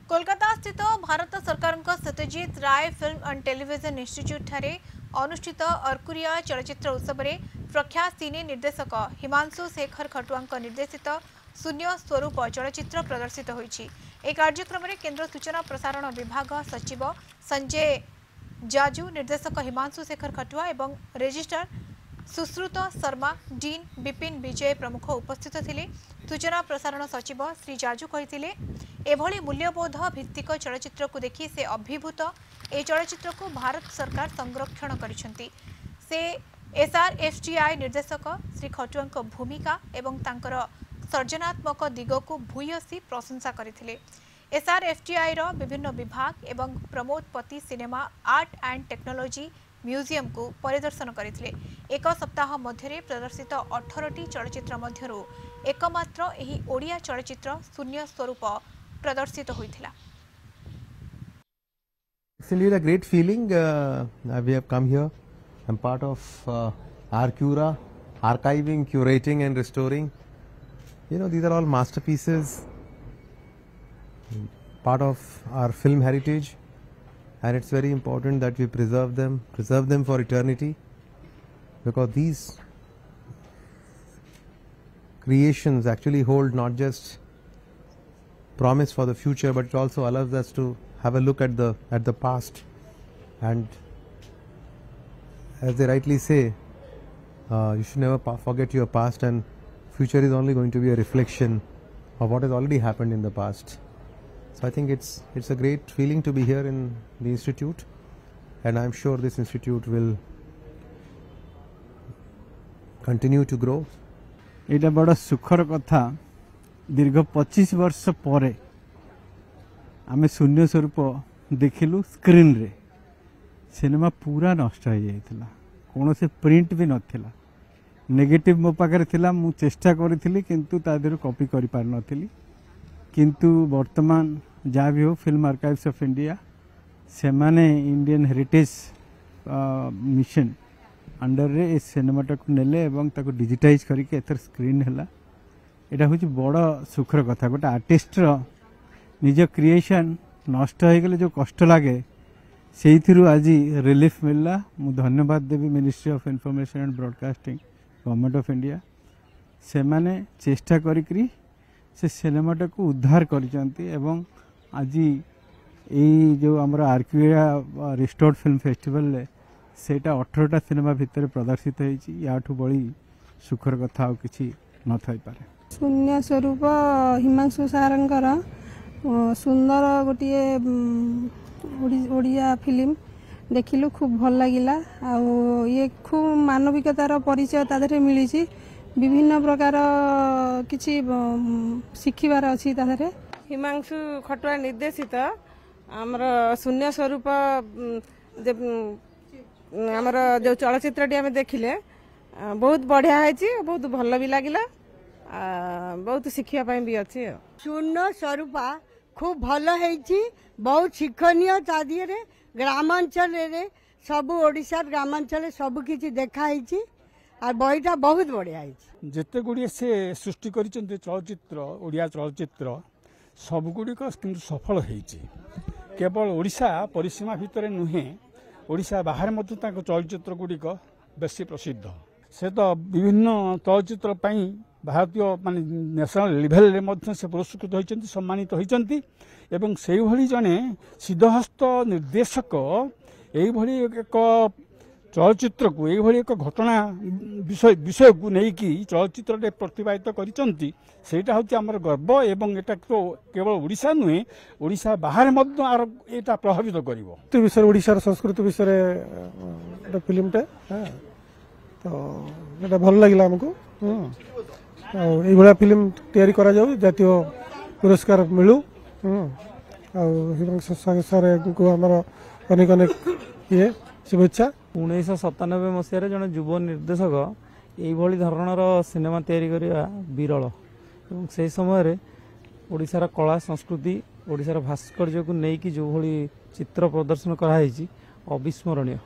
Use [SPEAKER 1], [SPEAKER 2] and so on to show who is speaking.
[SPEAKER 1] कोलकाता स्थित भारत सरकार सत्यजीत राय film and television institute ठारे अनुष्ठित अर्कुरिया चलचित्र उत्सव में प्रख्यात सिने निर्देशक हिमांशु शेखर खटुआ निर्देशित शून्य स्वरूप चलचित्र प्रदर्शित होईछि। एक कार्यक्रम में केंद्र सूचना प्रसारण विभाग सचिव संजय जाजू, निर्देशक हिमांशु शेखर खटुआ एवं रजिस्ट्रार सुश्रुत शर्मा, डीन विपिन विजय प्रमुख उपस्थित थिले। सूचना प्रसारण सचिव श्री जाजू कहिथिले एभली मूल्यबोध भित्तिक चलचित्र को देखि से अभिभूत। ए चलचित्र को भारत सरकार संरक्षण करिसेंती। से एसआरएफटीआई निर्देशक श्री खटुआ भूमिका एवं तांकर सर्जनात्मक दिग को भूयसी प्रशंसा करथिले। एसआरएफटीआई रो विभिन्न विभाग एवं प्रमोद पति cinema art and technology museum को परिदर्शन करथिले। एक सप्ताह मध्य प्रदर्शित 18टी चलचित्र मध्यरु एकमात्र एही ओडिया चलचित्र शून्य स्वरूप प्रदर्शित होइथिला।
[SPEAKER 2] Actually, a great feeling. We have come here. I'm part of Arcura, archiving, curating, and restoring. You know, these are all masterpieces, part of our film heritage, and it's very important that we preserve them for eternity, because these creations actually hold not just promise for the future, but it also allows us to have a look at the past. And as they rightly say, you should never forget your past, and future is only going to be a reflection of what has already happened in the past. So I think it's a great feeling to be here in the institute, and I'm sure this institute will continue to grow.
[SPEAKER 3] एटा बड़ा सुखर कथा। दीर्घ 25 वर्ष पर आमे शून्य स्वरूप देखिलु screen रे। सिनेमा पूरा नष्ट हो जाइथिला, कोनो से प्रिंट भी नथिला। नेगेटिव मो पाखरे थिला, मु चेष्टा करिथिली किंतु ता देर कॉपी करि पार नथिली। किंतु वर्तमान जहाँ भी हो फिल्म आर्काइव्स ऑफ इंडिया से माने इंडियन हेरिटेज मिशन अंडर रे ए सिनेमाटा को नेले एवं ताको डिजिटाइज करके एथर स्क्रीन हैला। एटा होची बड़ सुखर कथा। गोटे आर्टिस्ट रो निज क्रिएशन नष्ट हो गले जो कष्ट लागे सेइथिरु आज रिलीफ मिलला। मु धन्यवाद देवी ministry of information and broadcasting, government of India. से माने चेष्टा करिकरी से सिनेमाटा को उद्धार करिसंती एवं आज ये जो आमर आर्किया रिस्टोर्ड फिल्म फेस्टिवल ले सेटा 18टा सिनेमा भितर प्रदर्शित होईची। याठू बड़ी सुखर कथा और किछि न थाई पारे।
[SPEAKER 4] शून्य स्वरूप हिमांशु सारंकर सुंदर गोटे ओडिया फिल्म देखिलु, खूब भल लागिला। आ ये खूब मानविकतार परिचय तादरे मिली। विभिन्न प्रकार किछि शिखिबार अछि तादरे।
[SPEAKER 5] हिमांशु खटुआ निर्देशित आमर शून्य स्वरूप आमर जो चलचित्रटी आम देखिले बहुत बढ़िया है, बहुत भल भी लगिला, बहुत शिखिया भी अच्छी।
[SPEAKER 6] शून्य स्वरूप खूब भल है, बहुत शिक्षणीय। तादिए ग्रामांचल सब ओडिशा ग्रामांचल सब किछि देखाई और बहीटा बहुत बढ़िया है।
[SPEAKER 3] जिते गुड़िए से सृष्टि कर चलचित्र ओडिया चलचित्र सबगुड़िक किंतु सफल होईची। केवल ओडिशा परिसीमा भितर नुहे, ओडिशा बाहर मध्य चलचित्र गुड़िक बेसी प्रसिद्ध। से तो विभिन्न चलचित्र भारतीय मान नेशनल लेवल रे मध्य से पुरस्कृत होइचंती, सम्मानित होइचंती। एवं से भली जने सिद्धहस्त निर्देशक एई भली एक चलचित्र को ये एक घटना विषय को लेकिन चलचित्र रे प्रतिपादित करिसंती। सेटा होची हमर गर्व एवं एटा तो केवल ओडिशा नुहे, ओडिशा बाहर मध्य आर एटा प्रभावित करिवो।
[SPEAKER 7] तो विषय ओडिशा संस्कृति विषय एटा फिल्मटा तो एटा भल लागिला हमको। ए भला फिल्म तैयारी करा जाऊ, जातीय पुरस्कार मिलू। हिमांशु सर को हमर अनेक अनेक ये शुभेच्छा।
[SPEAKER 8] 1997 मसीह जन युव निर्देशक यही धरणर सिनेमा तैयारी करवा विरल। से समय ओडिशार कला संस्कृति, ओडिशार भास्कर्य को लेकिन जो भली चित्र प्रदर्शन कराई अविस्मरणीय।